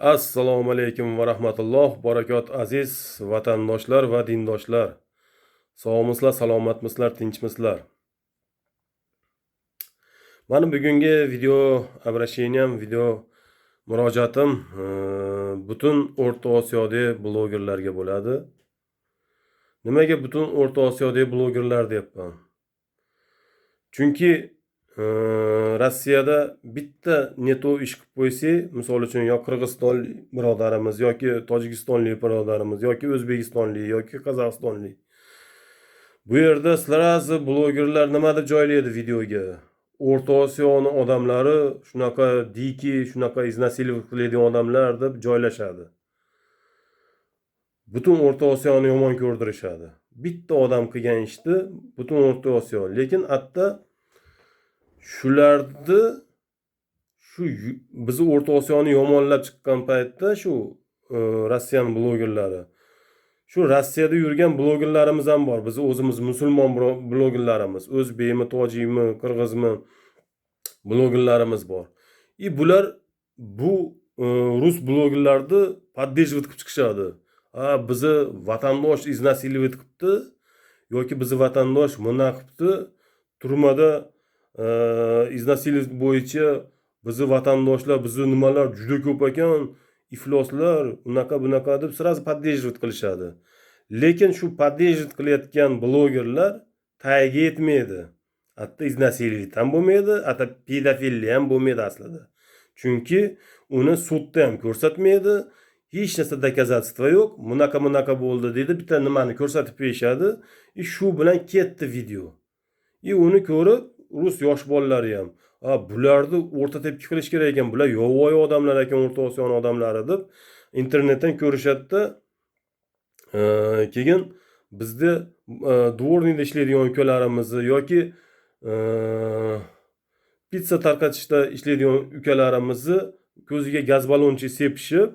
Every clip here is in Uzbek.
Assalomu alaykum va rahmatulloh, barakot aziz vatandoshlar va dindoshlar. Sog'misizlar, salomatmisizlar, tinchmisizlar? Mana bugungi video обращением, video murojaatim butun O'rta Osiyoda blogerlarga bo'ladi. Nimaga butun O'rta Osiyoda blogerlar deyapman? Chunki Rossiyada bitta neto ish qilib qo'ysa, misol uchun yo Qirg'izistonlik birodarimiz yoki Tojikistonlik birodarimiz yoki O'zbekistonlik yoki Qozog'istonlik. Bu yerda sirazi blogerlar nima deb joylaydi videoga? O'rta Osiyoning odamlari shunaqa diki, shunaqa iznasilik qiladigan odamlar deb joylashadi. Butun O'rta Osiyoni yomon ko'rdirishadi. Bitta odam qilgan ishni butun O'rta Osiyo, lekin hatto shularni bizni O'rta Osiyoni yomonlab chiqqan paytda shu Rossiyan blogerlari, shu Rossiyada yurgan blogerlarimiz ham bor. Biz o'zimiz musulmon blogerlarimiz, o'zbekmi, tojikmi, qirg'izmi blogerlarimiz bor. Bular bu rus blogerlarni поддерживать qilib chiqishadi. Bizni vatandosh iznasilik qilibdi yoki bizni vatandosh buna qilibdi, turmada iznasilik bo'yicha bizni vatandoshlar, bizni nimalar juda ko'p ekan, ifloslar, unaqa bunaqa deb sirazi поддерживать qilishadi. Lekin shu поддерживать qilayotgan blogerlar tagiga yetmaydi. Hatto iznasilik ham bo'lmaydi, hatto pedofiliya ham bo'lmaydi aslida. Chunki uni sudda ham ko'rsatmaydi. Hech narsa doказательство yo'q. Bunaqa bo'ldi dedi, bitta nimani ko'rsatib berishadi. Shu bilan ketdi video. Uni ko'rib rus yosh bolalari ham, bularni o'rta tepki qilish kerak ekan, bular yovvoyi odamlar ekan, O'rta Osiyoning odamlari deb internetdan ko'rishadi. Keyin bizda dvorniyda ishlaydigan ukalarimizni yoki pizza tarqatishda ishlaydigan ukalarimizni ko'ziga gaz ballonchi sepishib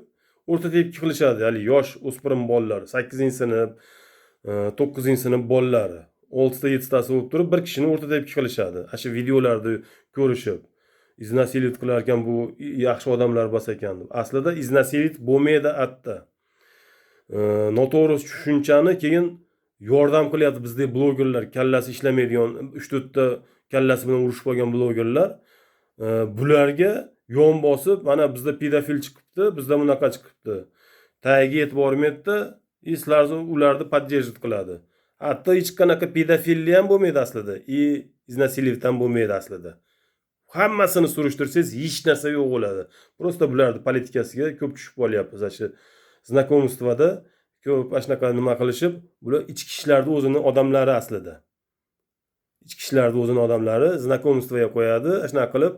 o'rta tepki qilishadi. Hali yosh o'spirim bolalar, 8-sinf, 9-sinf bolalari 6-7tasi bo'lib turib bir kishini o'rta tepki qilishadi. Shu videolarni ko'rishib, iznasilik qilar ekan, bu yaxshi odamlar bas ekan deb. Aslida iznasilik bo'lmaydi hatto. Noto'g'ri tushunchani keyin yordam qilyapti bizda blogerlar, kallasi ishlamaydigan 3-4 ta kallasi bilan urushib qolgan blogerlar. Bularga yon bosib, mana bizda pedofil chiqibdi, bizda bunaqa chiqibdi. Tagiga yetib bormaydi, sizlar ularni поддерживать qiladi. Hatto hech qanaqa pedofiliya ham bo'lmaydi aslida. Iznasilik ham bo'lmaydi aslida. Hammasini surishtirsangiz hech narsa yo'q bo'ladi. Просто bularning politikasiga ko'p tushib qolyapmiz. Shu знаковствоda ko'p ashnaqa nima qilishib, bular ichki ishlarning o'zini odamlari aslida. Ichki ishlarning o'zini odamlari знаковствоga qo'yadi, ashnaqa qilib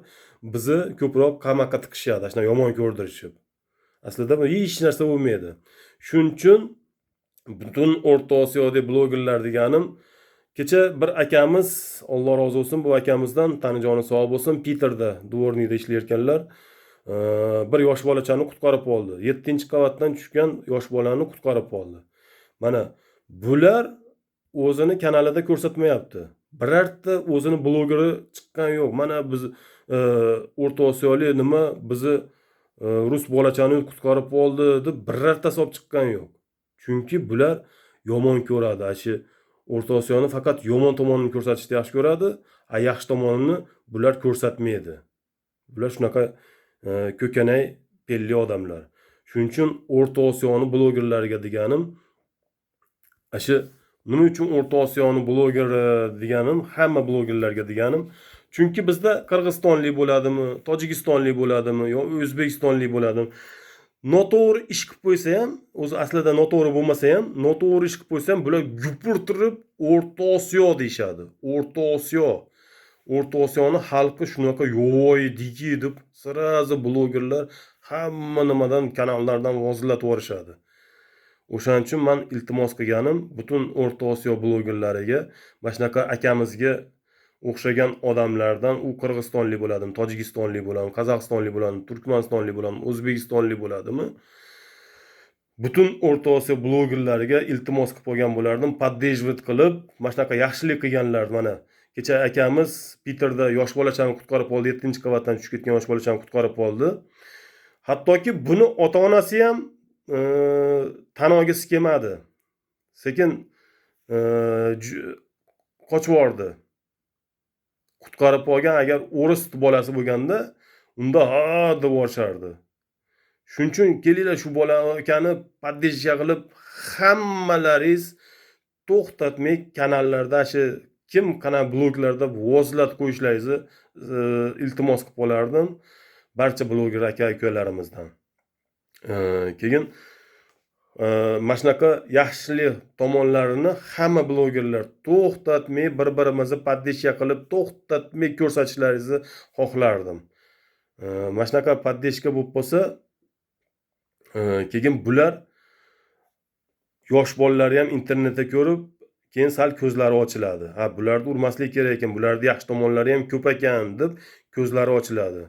bizni ko'proq qamoqqa tiqishadi, ashnaqa yomon ko'rdirishib. Aslida bu hech narsa bo'lmaydi. Shuning uchun butun O'rta Osiyoda blogerlar deganim, kecha bir akamiz, Alloh rozi bo'lsin, bu akamizdan tanijoni sog' bo'lsin, Peterda dvorniyda ishlayotganlar, bir yosh bolachani qutqarib oldi. 7-qavatdan tushgan yosh bolani qutqarib oldi. Mana bular o'zini kanalida ko'rsatmayapti. Birorta o'zini blogeri chiqqan yo'q. Mana biz O'rta Osiyolik nima bizni rus bolachani qutqarib oldi deb birortasi olib chiqqan yo'q. Chunki bular yomon ko'radi. Shu O'rta Osiyoni faqat yomon tomonini ko'rsatishni yaxshi ko'radi, yaxshi tomonini bular ko'rsatmaydi. Bular shunaqa ko'kanay pelli odamlar. Shuning uchun O'rta Osiyoni blogerlariga deganim, shu nima uchun O'rta Osiyoni blogeri deganim, hamma blogerlarga deganim, chunki bizda Qirg'izistonlik bo'ladimi, Tojikistonlik bo'ladimi, yo O'zbekistonlik bo'ladimi, noto'g'ri ish qilib qo'ysa ham, o'zi aslida noto'g'ri bo'lmasa ham, noto'g'ri ish qilib qo'ysa ham, bular gupurtirib O'rta Osiyo deyshadi. O'rta Osiyo. O'rta Osiyoni xalqi shunaqa yovvoyi diki deb sirazi blogerlar hamma nimadan, kanallardan vozillatib yorishadi. O'shaning uchun men iltimos qilganim butun O'rta Osiyo blogerlariga, mana shunaqa akamizga o'xshagan odamlardan, u Qirg'izistonlik bo'ladimi, Tojikistonlik bo'ladimi, Qozog'istonlik bo'ladimi, Turkmanistonlik bo'ladimi, O'zbekistonlik bo'ladimi, butun O'rta Osiyo blogerlariga iltimos qilib qo'ygan bo'lardim, поддерживать qilib, mana shunaqa yaxshilik qilganlar. Mana kecha akamiz Peterda yosh bolachani qutqarib oldi, 7-qavatdan tushib ketgan yosh bolachani qutqarib oldi. Hattoki buni ota-onasi ham e, tan olgisi kelmadi. Sekin e, qochib yubordi. Qutqarib olgan agar o'ris bolasi bo'lganda, unda ha deb yuborishardi. Shuning uchun kelinglar shu bola akani поддержка qilib hammalaringiz to'xtatmay kanallarda shu kim qanaqa bloglarda vozlatib qo'yishlaringizni iltimos qilib qolardim barcha bloger aka-ukalarimizdan. Keyin mana shunaqa yaxshilik tomonlarini hamma blogerlar to'xtatmay bir-birimizni поддержка qilib to'xtatmay ko'rsatishlaringizni xohlardim. Mana shunaqa поддержка bo'lib qolsa, keyin bular yosh bolalar ham internetda ko'rib, keyin sal ko'zlari ochiladi. Ha, bularni urmaslik kerak ekan, bularning yaxshi tomonlari ham ko'p ekan deb ko'zlari ochiladi.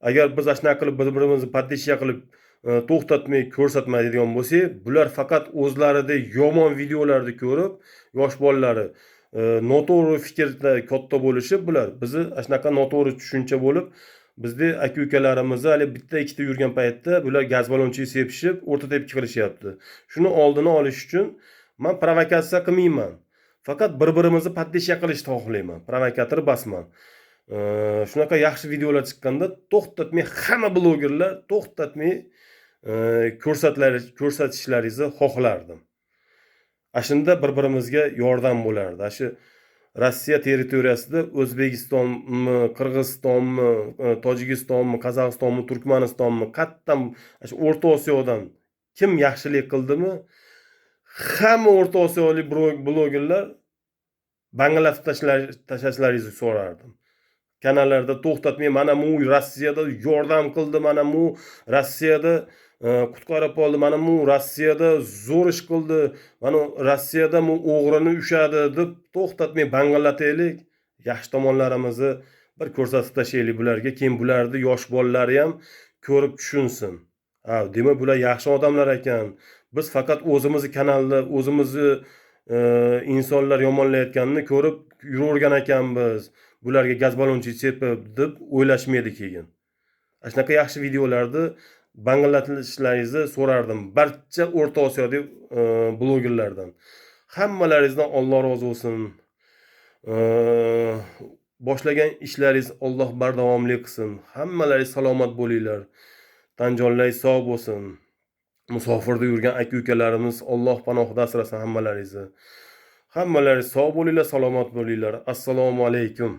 Agar biz ashuna qilib bir-birimizni поддержка qilib to'xtatmay ko'rsatmaydigan bo'lsak, bular faqat o'zlarida yomon videolarni ko'rib, yosh bolalari noto'g'ri fikrda katta bo'lishib, bular bizni shunaqa noto'g'ri tushuncha bo'lib, bizda aka-ukalarimizni hali bitta ikkita yurgan paytda bular gaz balonchiga sepishib, o'rta tepki qilishyapti. Shuni oldini olish uchun men provokatsiya qilmayman. Faqat bir-birimizni поддержка qilishni xohlayman. Provokator basman. Shunaqa yaxshi videolar chiqqanda to'xtatmay hamma blogerlar to'xtatmay ko'rsatishlaringizni xohlardim. Shunda bir-birimizga yordam bo'lardi. Shu Rossiya territoriyasida O'zbekistonmi, Qirg'izistonmi, Tojikistonmi, Qozog'istonmi, Turkmanistonmi, qayerdan shu O'rta Osiyodan kim yaxshilik qildimi, hamma O'rta Osiyolik blogerlar banglatib tashlashlaringizni so'rardim. Kanallarda to'xtatmay, mana bu Rossiyada yordam qildi, mana bu Rossiyada qutqarib oldi, mana bu Rossiyada zo'r ish qildi, mana Rossiyada bu o'g'rini ushadi deb to'xtatmay banglataylik, yaxshi tomonlarimizni bir ko'rsatib tashlaylik bularga, keyin bularni yosh bolalari ham ko'rib tushunsin. Ha, demak bular yaxshi odamlar ekan. Biz faqat o'zimizni kanalda o'zimizni insonlar yomonlayotganini ko'rib yuravergan ekanmiz. Bularga gaz balonchi sepib deb o'ylashmaydi keyin. Shunaqa yaxshi videolarni banglatishlaringizni so'rardim barcha O'rta Osiyolik blogerlardan. Hammalaringizdan Alloh rozi bo'lsin. Boshlagan ishlaringiz Alloh bardavomli qilsin. Hammalaringiz salomat bo'linglar. Tanjonlaringiz sog' bo'lsin. Musofirda yurgan aka-ukalarimiz Alloh panohida asrasin hammalaringizni. Hammalaringiz sog' bo'linglar, salomat bo'linglar. Assalomu alaykum.